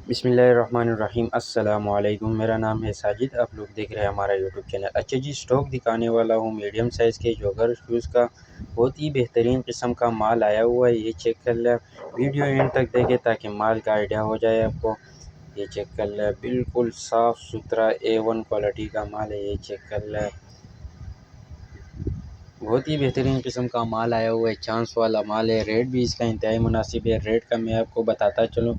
बिस्मिल्लाहिर्रहमानिर्रहीम। अस्सलामु अलैकुम। मेरा नाम है साजिद। आप लोग देख रहे हैं हमारा यूट्यूब चैनल। अच्छा जी, स्टॉक दिखाने वाला हूँ मीडियम साइज़ के जॉगर शूज़ का। बहुत ही बेहतरीन किस्म का माल आया हुआ है, ये चेक कर लें। वीडियो एंड तक देखें ताकि माल का आइडिया हो जाए आपको। ये चेक कर लें, बिल्कुल साफ़ सुथरा A1 क्वालिटी का माल है। ये चेक कर लें, बहुत ही बेहतरीन किस्म का माल आया हुआ है, चांस वाला माल है। रेट भी इसका इंतहाई मुनासिब है। रेट का मैं आपको बताता चलूँ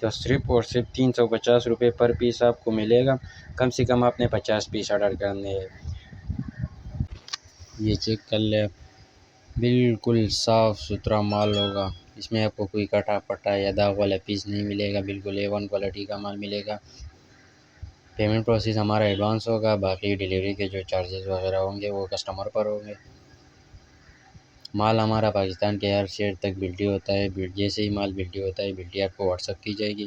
तो सिर्फ़ और सिर्फ 350 रुपये पर पीस आपको मिलेगा। कम से कम आपने 50 पीस ऑर्डर करने हैं। ये चेक कर ले, बिल्कुल साफ़ सुथरा माल होगा। इसमें आपको कोई कटा फटा या दाग वाला पीस नहीं मिलेगा। बिल्कुल A1 क्वालिटी का माल मिलेगा। पेमेंट प्रोसेस हमारा एडवांस होगा, बाकी डिलीवरी के जो चार्जेस वगैरह होंगे वो कस्टमर पर होंगे। माल हमारा पाकिस्तान के हर शहर तक बिल्टी होता है। जैसे ही माल बिल्टी होता है, बिल्टी आपको व्हाट्सअप की जाएगी।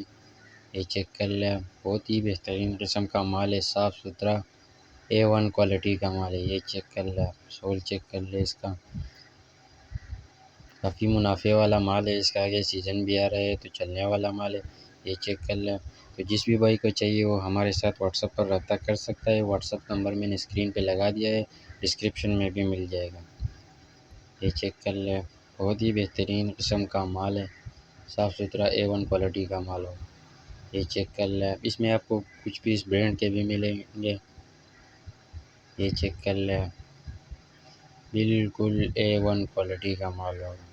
ये चेक कर लें, बहुत ही बेहतरीन किस्म का माल है, साफ़ सुथरा A1 क्वालिटी का माल है। ये चेक कर लें, सोल चेक कर लें इसका, काफ़ी मुनाफे वाला माल है। इसका आगे सीज़न भी आ रहा है तो चलने वाला माल है। ये चेक कर लें। तो जिस भी भाई को चाहिए वो हमारे साथ व्हाट्सअप पर रब्ता कर सकता है। व्हाट्सअप नंबर मैंने स्क्रीन पे लगा दिया है, डिस्क्रिप्शन में भी मिल जाएगा। ये चेक कर लें, बहुत ही बेहतरीन किस्म का माल है, साफ़ सुथरा A1 क्वालिटी का माल हो। ये चेक कर लें, इसमें आपको कुछ पीस ब्रांड के भी मिलेंगे। ये चेक कर लें, बिल्कुल A1 क्वालिटी का माल होगा।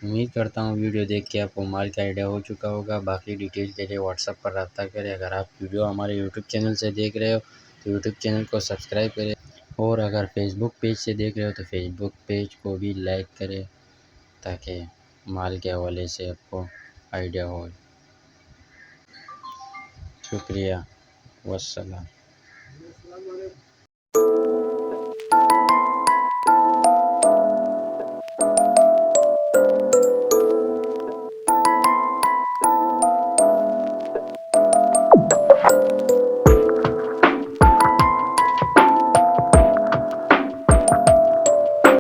उम्मीद करता हूँ वीडियो देख के आपको माल का आइडिया हो चुका होगा। बाकी डिटेल के लिए व्हाट्सएप पर रब्ता करें। अगर आप वीडियो हमारे यूट्यूब चैनल से देख रहे हो तो यूट्यूब चैनल को सब्सक्राइब करें, और अगर फेसबुक पेज से देख रहे हो तो फेसबुक पेज को भी लाइक करें ताकि माल के हवाले से आपको आइडिया हो। शुक्रिया, वस्सलाम।